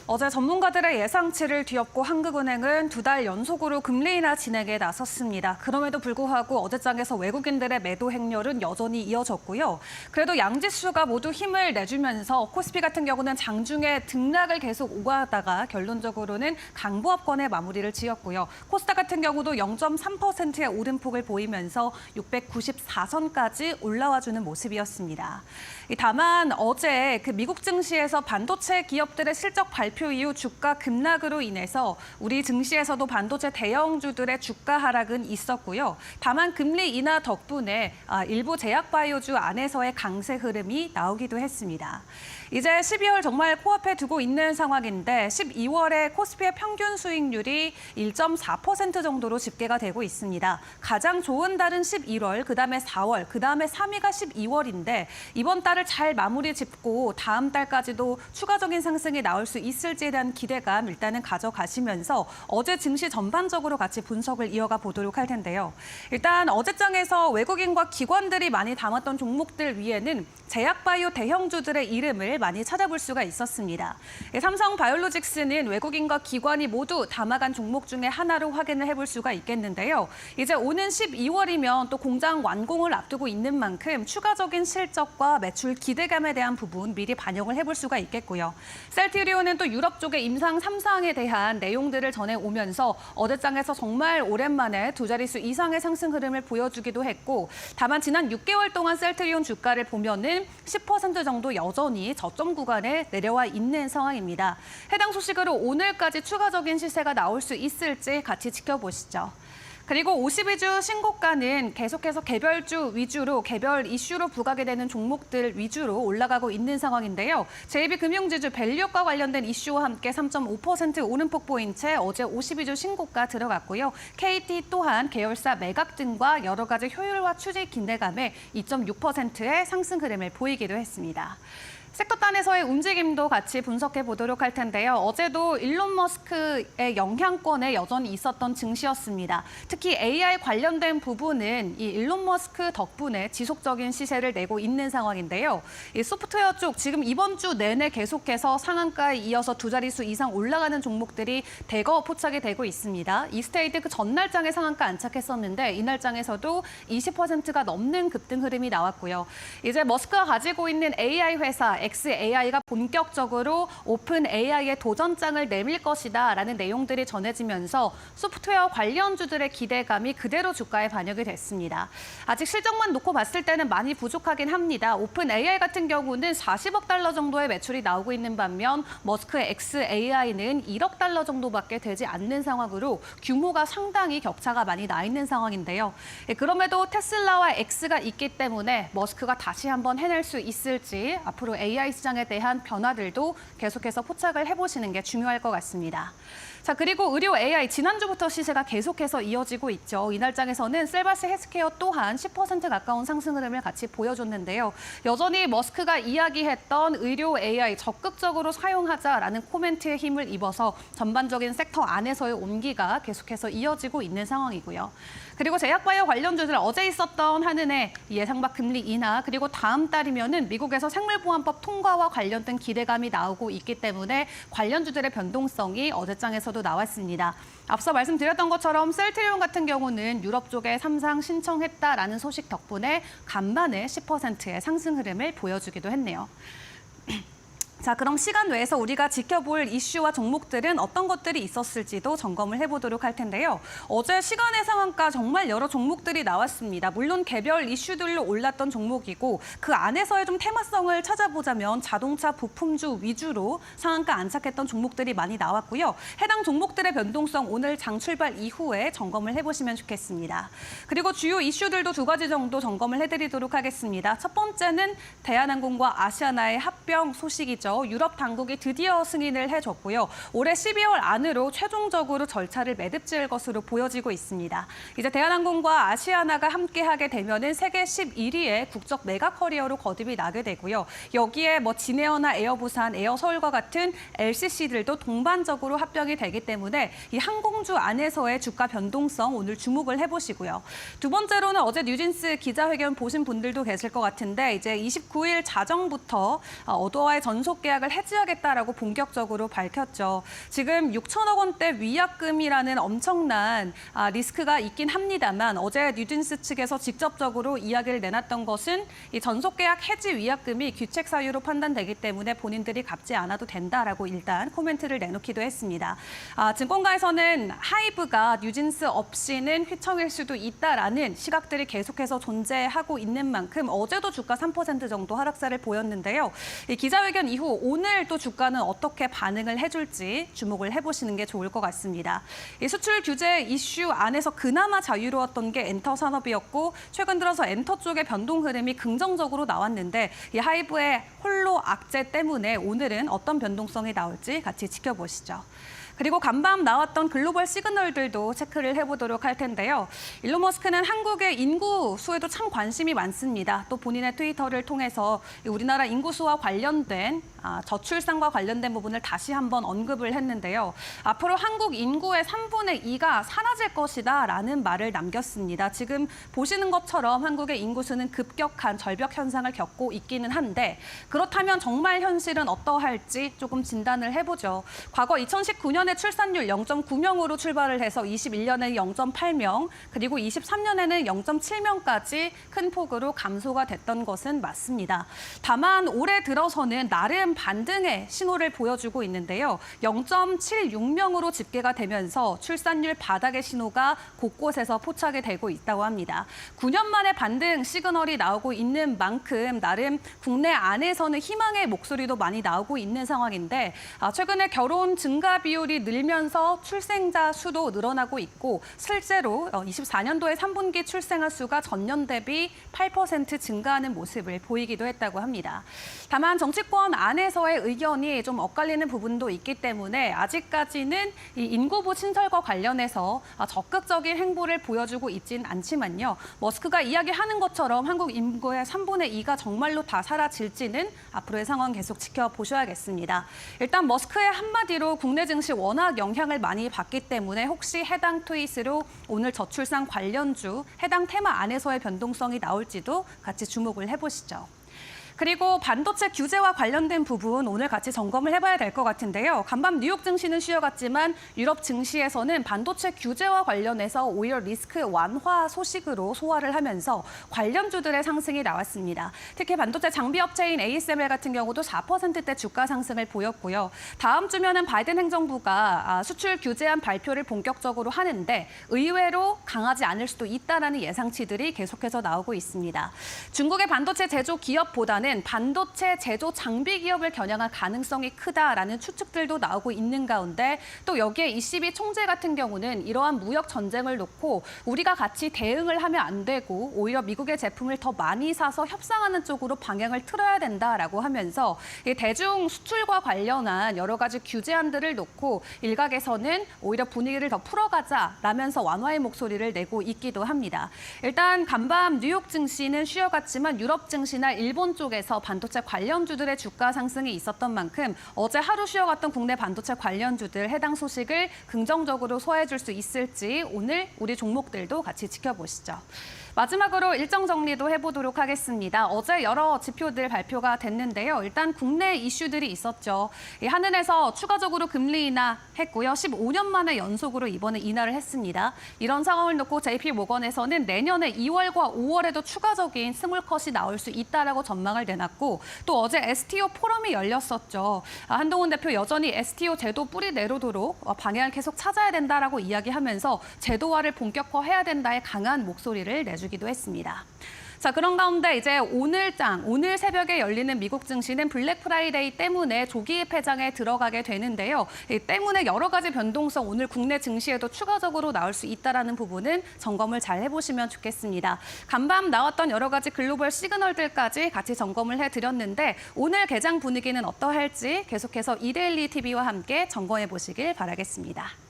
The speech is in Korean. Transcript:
어제 전문가들의 예상치를 뒤엎고 한국은행은 2달 연속으로 금리 인하 진행에 나섰습니다. 그럼에도 불구하고 어제장에서 외국인들의 매도 행렬은 여전히 이어졌고요. 그래도 양지수가 모두 힘을 내주면서 코스피 같은 경우는 장중에 등락을 계속 오가다가 결론적으로는 강보합권에 마무리를 지었고요. 코스닥 같은 경우도 0.3%의 오름폭을 보이면서 694선까지 올라와주는 모습이었습니다. 다만 어제 미국 증시에서 반도체 기업들의 실적 발표 이후 주가 급락으로 인해서 우리 증시에서도 반도체 대형주들의 주가 하락은 있었고요. 다만 금리 인하 덕분에 일부 제약바이오주 안에서의 강세 흐름이 나오기도 했습니다. 이제 12월 정말 코앞에 두고 있는 상황인데 12월에 코스피의 평균 수익률이 1.4% 정도로 집계가 되고 있습니다. 가장 좋은 달은 11월, 그다음에 4월, 그다음에 3위가 12월인데 이번 달을 잘 마무리 짓고 다음 달까지도 추가적인 상승이 나올 수 있을지에 대한 기대감 일단은 가져가시면서 어제 증시 전반적으로 같이 분석을 이어가 보도록 할 텐데요. 일단 어제장에서 외국인과 기관들이 많이 담았던 종목들 위에는 제약바이오 대형주들의 이름을 많이 찾아볼 수가 있었습니다. 삼성바이오로직스는 외국인과 기관이 모두 담아간 종목 중에 하나로 확인을 해볼 수가 있겠는데요. 이제 오는 12월이면 또 공장 완공을 앞두고 있는 만큼 추가적인 실적과 매출 기대감에 대한 부분 미리 반영을 해볼 수가 있겠고요. 셀트리온은 또 유럽 쪽의 임상 3상에 대한 내용들을 전해오면서 어제장에서 정말 오랜만에 두 자릿수 이상의 상승 흐름을 보여주기도 했고 다만 지난 6개월 동안 셀트리온 주가를 보면은 10% 정도 여전히 저점 구간에 내려와 있는 상황입니다. 해당 소식으로 오늘까지 추가적인 시세가 나올 수 있을지 같이 지켜보시죠. 그리고 52주 신고가는 계속해서 개별주 위주로 개별 이슈로 부각이 되는 종목들 위주로 올라가고 있는 상황인데요. JB금융지주 밸류과 관련된 이슈와 함께 3.5% 오름폭 보인 채 어제 52주 신고가 들어갔고요. KT 또한 계열사 매각 등과 여러 가지 효율화 추진 기대감에 2.6%의 상승 흐름을 보이기도 했습니다. 섹터 단에서의 움직임도 같이 분석해 보도록 할 텐데요. 어제도 일론 머스크의 영향권에 여전히 있었던 증시였습니다. 특히 AI 관련된 부분은 이 일론 머스크 덕분에 지속적인 시세를 내고 있는 상황인데요. 이 소프트웨어 쪽 지금 이번 주 내내 계속해서 상한가에 이어서 두 자릿수 이상 올라가는 종목들이 대거 포착이 되고 있습니다. 이스테이트 그 전날장에 상한가 안착했었는데 이날장에서도 20%가 넘는 급등 흐름이 나왔고요. 이제 머스크가 가지고 있는 AI 회사 xAI가 본격적으로 오픈 AI의 도전장을 내밀 것이다라는 내용들이 전해지면서 소프트웨어 관련주들의 기대감이 그대로 주가에 반영이 됐습니다. 아직 실적만 놓고 봤을 때는 많이 부족하긴 합니다. 오픈 AI 같은 경우는 40억 달러 정도의 매출이 나오고 있는 반면 머스크의 xAI는 1억 달러 정도밖에 되지 않는 상황으로 규모가 상당히 격차가 많이 나 있는 상황인데요. 그럼에도 테슬라와 X가 있기 때문에 머스크가 다시 한번 해낼 수 있을지 앞으로 AI 시장에 대한 변화들도 계속해서 포착을 해보시는 게 중요할 것 같습니다. 자, 그리고 의료 AI 지난주부터 시세가 계속해서 이어지고 있죠. 이날장에서는 셀바스 헬스케어 또한 10% 가까운 상승 흐름을 같이 보여줬는데요. 여전히 머스크가 이야기했던 의료 AI 적극적으로 사용하자라는 코멘트에 힘을 입어서 전반적인 섹터 안에서의 온기가 계속해서 이어지고 있는 상황이고요. 그리고 제약바이오 관련주들 어제 있었던 한은의 예상밖 금리 인하 그리고 다음 달이면은 미국에서 생물보안법 통과와 관련된 기대감이 나오고 있기 때문에 관련주들의 변동성이 어제장에서도 나왔습니다. 앞서 말씀드렸던 것처럼 셀트리온 같은 경우는 유럽 쪽에 3상 신청했다라는 소식 덕분에 간만에 10%의 상승 흐름을 보여주기도 했네요. 자, 그럼 시간 외에서 우리가 지켜볼 이슈와 종목들은 어떤 것들이 있었을지도 점검을 해보도록 할 텐데요. 어제 시간의 상한가 정말 여러 종목들이 나왔습니다. 물론 개별 이슈들로 올랐던 종목이고 그 안에서의 좀 테마성을 찾아보자면 자동차 부품주 위주로 상한가 안착했던 종목들이 많이 나왔고요. 해당 종목들의 변동성 오늘 장 출발 이후에 점검을 해보시면 좋겠습니다. 그리고 주요 이슈들도 두 가지 정도 점검을 해드리도록 하겠습니다. 첫 번째는 대한항공과 아시아나의 합병 소식이죠. 유럽 당국이 드디어 승인을 해줬고요. 올해 12월 안으로 최종적으로 절차를 매듭지을 것으로 보여지고 있습니다. 이제 대한항공과 아시아나가 함께하게 되면은 세계 11위의 국적 메가 커리어로 거듭이 나게 되고요. 여기에 진에어나 에어부산, 에어서울과 같은 LCC들도 동반적으로 합병이 되기 때문에 이 항공주 안에서의 주가 변동성 오늘 주목을 해보시고요. 두 번째로는 어제 뉴진스 기자회견 보신 분들도 계실 것 같은데 이제 29일 자정부터 어도어의 전속 전속 계약을 해지하겠다라고 본격적으로 밝혔죠. 지금 6천억 원대 위약금이라는 엄청난 리스크가 있긴 합니다만 어제 뉴진스 측에서 직접적으로 이야기를 내놨던 것은 이 전속 계약 해지 위약금이 귀책 사유로 판단되기 때문에 본인들이 갚지 않아도 된다라고 일단 코멘트를 내놓기도 했습니다. 증권가에서는 하이브가 뉴진스 없이는 휘청일 수도 있다라는 시각들이 계속해서 존재하고 있는 만큼 어제도 주가 3% 정도 하락세를 보였는데요. 이 기자회견 이후 오늘 또 주가는 어떻게 반응을 해줄지 주목을 해보시는 게 좋을 것 같습니다. 이 수출 규제 이슈 안에서 그나마 자유로웠던 게 엔터 산업이었고 최근 들어서 엔터 쪽의 변동 흐름이 긍정적으로 나왔는데 이 하이브의 홀로 악재 때문에 오늘은 어떤 변동성이 나올지 같이 지켜보시죠. 그리고 간밤 나왔던 글로벌 시그널들도 체크를 해보도록 할 텐데요. 일론 머스크는 한국의 인구 수에도 참 관심이 많습니다. 또 본인의 트위터를 통해서 우리나라 인구수와 관련된 저출산과 관련된 부분을 다시 한번 언급을 했는데요. 앞으로 한국 인구의 3분의 2가 사라질 것이다라는 말을 남겼습니다. 지금 보시는 것처럼 한국의 인구수는 급격한 절벽 현상을 겪고 있기는 한데 그렇다면 정말 현실은 어떠할지 조금 진단을 해보죠. 과거 2019년에 출산율 0.9명으로 출발을 해서 21년에 0.8명, 그리고 23년에는 0.7명까지 큰 폭으로 감소가 됐던 것은 맞습니다. 다만 올해 들어서는 나름 반등의 신호를 보여주고 있는데요. 0.76명으로 집계가 되면서 출산율 바닥의 신호가 곳곳에서 포착이 되고 있다고 합니다. 9년 만에 반등 시그널이 나오고 있는 만큼 나름 국내 안에서는 희망의 목소리도 많이 나오고 있는 상황인데 최근에 결혼 증가 비율이 늘면서 출생자 수도 늘어나고 있고 실제로 24년도에 3분기 출생아 수가 전년 대비 8% 증가하는 모습을 보이기도 했다고 합니다. 다만 정치권 안에서의 의견이 좀 엇갈리는 부분도 있기 때문에 아직까지는 이 인구부 신설과 관련해서 적극적인 행보를 보여주고 있진 않지만요. 머스크가 이야기하는 것처럼 한국 인구의 3분의 2가 정말로 다 사라질지는 앞으로의 상황 계속 지켜보셔야겠습니다. 일단 머스크의 한마디로 국내 증시 워낙 영향을 많이 받기 때문에 혹시 해당 트윗으로 오늘 저출산 관련주, 해당 테마 안에서의 변동성이 나올지도 같이 주목을 해보시죠. 그리고 반도체 규제와 관련된 부분 오늘 같이 점검을 해봐야 될 것 같은데요. 간밤 뉴욕 증시는 쉬어갔지만 유럽 증시에서는 반도체 규제와 관련해서 오히려 리스크 완화 소식으로 소화를 하면서 관련주들의 상승이 나왔습니다. 특히 반도체 장비 업체인 ASML 같은 경우도 4%대 주가 상승을 보였고요. 다음 주면은 바이든 행정부가 수출 규제안 발표를 본격적으로 하는데 의외로 강하지 않을 수도 있다라는 예상치들이 계속해서 나오고 있습니다. 중국의 반도체 제조 기업보다는 반도체 제조 장비 기업을 겨냥할 가능성이 크다라는 추측들도 나오고 있는 가운데 또 여기에 ECB 총재 같은 경우는 이러한 무역 전쟁을 놓고 우리가 같이 대응을 하면 안 되고 오히려 미국의 제품을 더 많이 사서 협상하는 쪽으로 방향을 틀어야 된다라고 하면서 대중 수출과 관련한 여러 가지 규제안들을 놓고 일각에서는 오히려 분위기를 더 풀어가자라면서 완화의 목소리를 내고 있기도 합니다. 일단 간밤 뉴욕 증시는 쉬어갔지만 유럽 증시나 일본 쪽에 에서 반도체 관련주들의 주가 상승이 있었던 만큼 어제 하루 쉬어갔던 국내 반도체 관련주들 해당 소식을 긍정적으로 소화해줄 수 있을지 오늘 우리 종목들도 같이 지켜보시죠. 마지막으로 일정 정리도 해보도록 하겠습니다. 어제 여러 지표들 발표가 됐는데요. 일단 국내 이슈들이 있었죠. 한은에서 추가적으로 금리 인하 했고요. 15년 만에 연속으로 이번에 인하를 했습니다. 이런 상황을 놓고 JP모건에서는 내년에 2월과 5월에도 추가적인 스몰컷이 나올 수 있다라고 전망을 내놨고 또 어제 STO 포럼이 열렸었죠. 한동훈 대표 여전히 STO 제도 뿌리 내려도록 방향을 계속 찾아야 된다라고 이야기하면서 제도화를 본격화해야 된다의 강한 목소리를 내주기도 했습니다. 자, 그런 가운데 이제 오늘 새벽에 열리는 미국 증시는 블랙 프라이데이 때문에 조기 폐장에 들어가게 되는데요. 이 때문에 여러 가지 변동성 오늘 국내 증시에도 추가적으로 나올 수 있다라는 부분은 점검을 잘 해보시면 좋겠습니다. 간밤 나왔던 여러 가지 글로벌 시그널들까지 같이 점검을 해드렸는데 오늘 개장 분위기는 어떠할지 계속해서 이데일리 TV와 함께 점검해 보시길 바라겠습니다.